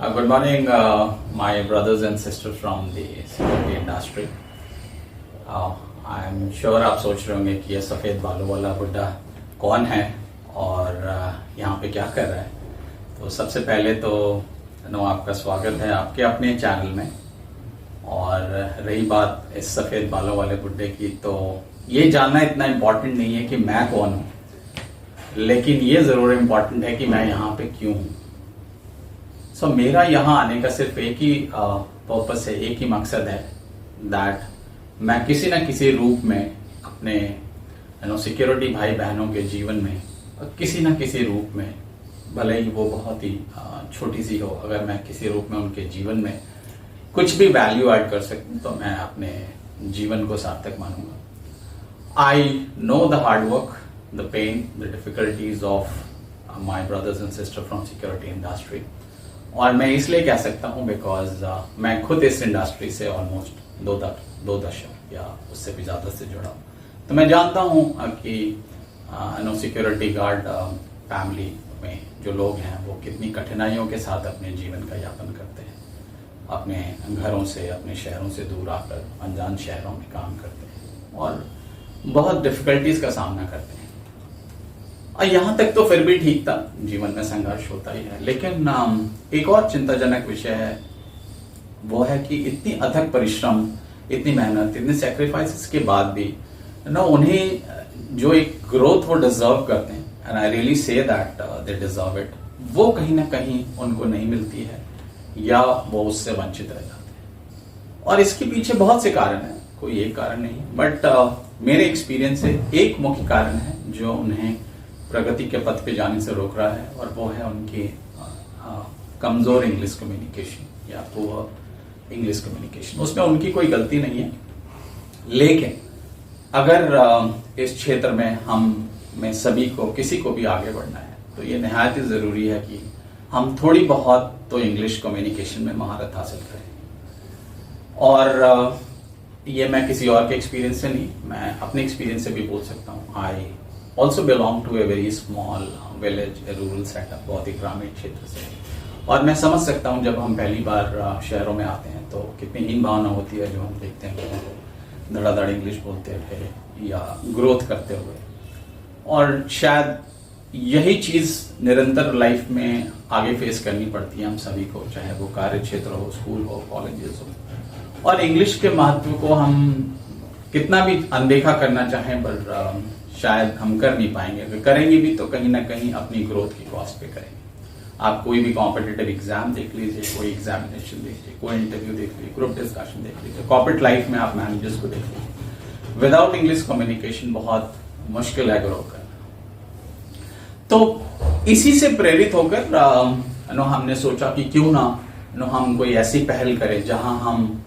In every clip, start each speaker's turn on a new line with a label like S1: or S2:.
S1: Good morning, my brothers and sisters from the security industry. I'm sure आप सोच रहे होंगे कि ये सफ़ेद बालों वाला बुड्ढा कौन है और यहाँ पे क्या कर रहा है। तो सबसे पहले तो आपका स्वागत है आपके अपने चैनल में। और रही बात इस सफ़ेद बालों वाले बुड्ढे की, तो ये जानना इतना इम्पोर्टेंट नहीं है कि मैं कौन हूँ, लेकिन ये ज़रूर इम्पोर्टेंट है कि मैं यहाँ पे क्यों हूँ। मेरा यहाँ आने का सिर्फ एक ही पर्पस है, एक ही मकसद है, दैट मैं किसी न किसी रूप में अपने सिक्योरिटी भाई बहनों के जीवन में किसी न किसी रूप में, भले ही वो बहुत ही छोटी सी हो, अगर मैं किसी रूप में उनके जीवन में कुछ भी वैल्यू ऐड कर सकूं तो मैं अपने जीवन को सार्थक मानूंगा। I know the hard work, the pain, the difficulties of my brothers and sister from security industry. और मैं इसलिए कह सकता हूं बिकॉज मैं खुद इस इंडस्ट्री से ऑलमोस्ट दो दशक या उससे भी ज्यादा से जुड़ा हूं। तो मैं जानता हूं कि सिक्योरिटी गार्ड फैमिली में जो लोग हैं वो कितनी कठिनाइयों के साथ अपने जीवन का यापन करते हैं, अपने घरों से, अपने शहरों से दूर आकर अनजान शहरों में काम करते हैं और बहुत डिफिकल्टीज का सामना करते हैं। और यहाँ तक तो फिर भी ठीक था, जीवन में संघर्ष होता ही है, लेकिन एक और चिंताजनक विषय है, वो है कि इतनी अथक परिश्रम, इतनी मेहनत, इतने सैक्रिफाइसेस के बाद भी उन्हें जो एक ग्रोथ वो डिजर्व करते हैं, and I really say that they deserve it, वो कहीं ना कहीं उनको नहीं मिलती है या वो उससे वंचित रह जाते हैं। और इसके पीछे बहुत से कारण हैं, कोई एक कारण नहीं, बट मेरे एक्सपीरियंस से एक मुख्य कारण है जो उन्हें प्रगति के पथ पे जाने से रोक रहा है, और वो है उनकी कमजोर इंग्लिश कम्युनिकेशन या पुअर इंग्लिश कम्युनिकेशन। उसमें उनकी कोई गलती नहीं है, लेकिन अगर इस क्षेत्र में में सभी को, किसी को भी आगे बढ़ना है, तो ये निहायत ही जरूरी है कि हम थोड़ी बहुत तो इंग्लिश कम्युनिकेशन में महारत हासिल करें। और ये मैं किसी और के एक्सपीरियंस से नहीं, मैं अपने एक्सपीरियंस से भी बोल सकता हूँ। I also belong to a very small village, a rural setup, बहुत ही ग्रामीण क्षेत्र से, और मैं समझ सकता हूँ जब हम पहली बार शहरों में आते हैं तो कितनी हीन भावना होती है जो हम देखते हैं लोगों को धड़ाधड़ इंग्लिश बोलते हुए या ग्रोथ करते हुए। और शायद यही चीज निरंतर लाइफ में आगे फेस करनी पड़ती है हम सभी को, चाहे वो कार्य क्षेत्र हो, स्कूल हो, कॉलेजेस हो। और इंग्लिश के महत्व को हम कितना भी अनदेखा करना चाहें, पर शायद हम कर नहीं पाएंगे। अगर करेंगे भी तो कहीं ना कहीं अपनी ग्रोथ की कॉस्ट पे करेंगे। आप कोई भी कॉम्पिटिटिव एग्जाम देख लीजिए, कोई एग्जामिनेशन देख लीजिए, कोई इंटरव्यू देख लीजिए, ग्रुप डिस्कशन देख लीजिए, कॉर्पोरेट लाइफ में आप मैनेजर्स को देख लीजिए, विदाउट इंग्लिश कम्युनिकेशन बहुत मुश्किल है ग्रो करना। तो इसी से प्रेरित होकर हमने सोचा कि क्यों ना हम कोई ऐसी पहल करें जहां हम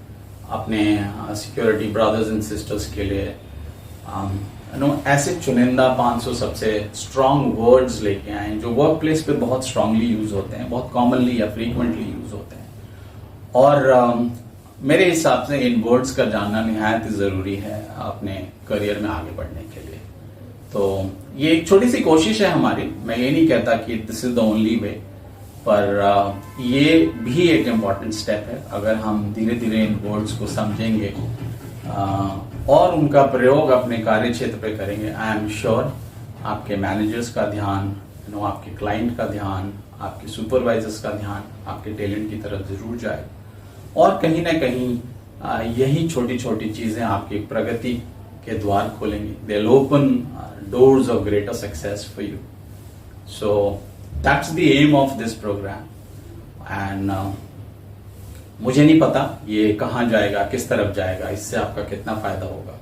S1: अपने सिक्योरिटी ब्रदर्स एंड सिस्टर्स के लिए ऐसे चुनिंदा 500 सबसे स्ट्रॉन्ग वर्ड्स लेके आए जो वर्क प्लेस पे बहुत स्ट्रांगली यूज होते हैं, बहुत कॉमनली या फ्रीक्वेंटली यूज होते हैं। और मेरे हिसाब से इन वर्ड्स का जानना निहायत जरूरी है अपने करियर में आगे बढ़ने के लिए। तो ये एक छोटी सी कोशिश है हमारी, मैं ये नहीं कहता कि this is the only way, पर ये भी एक इम्पॉर्टेंट स्टेप है। अगर हम धीरे धीरे इन वर्ड्स को समझेंगे और उनका प्रयोग अपने कार्य क्षेत्र पे करेंगे, आई एम श्योर आपके मैनेजर्स का ध्यान, आपके क्लाइंट का ध्यान, आपके सुपरवाइजर्स का ध्यान आपके टैलेंट की तरफ जरूर जाए। और कहीं ना कहीं यही छोटी छोटी चीजें आपकी प्रगति के द्वार खोलेंगी। They will open doors of greater success for you. So that's the aim of this programme. And मुझे नहीं पता ये कहाँ जाएगा, किस तरफ जाएगा, इससे आपका कितना फायदा होगा,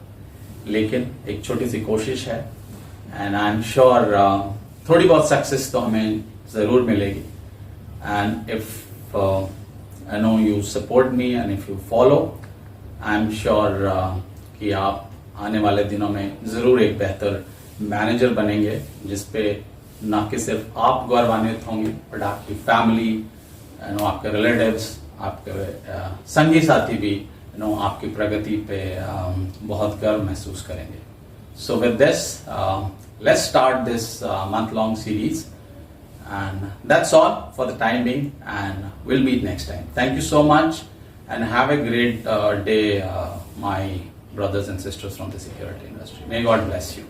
S1: लेकिन एक छोटी सी कोशिश है, एंड आई एम श्योर थोड़ी बहुत सक्सेस तो हमें जरूर मिलेगी। And if I know you support me and if you follow, I am sure कि आप आने वाले दिनों में जरूर एक बेहतर मैनेजर बनेंगे, जिसपे ना कि सिर्फ आप गौरवान्वित होंगे, बट आपकी फैमिली, आपके रिलेटिव्स, आपके संगी साथी भी आपकी प्रगति पे बहुत गर्व महसूस करेंगे। So with this let's start this month long series, And that's all for the time being, and we'll meet next time. Thank you so much, and have a great day, my brothers and sisters from the security industry. May God bless you.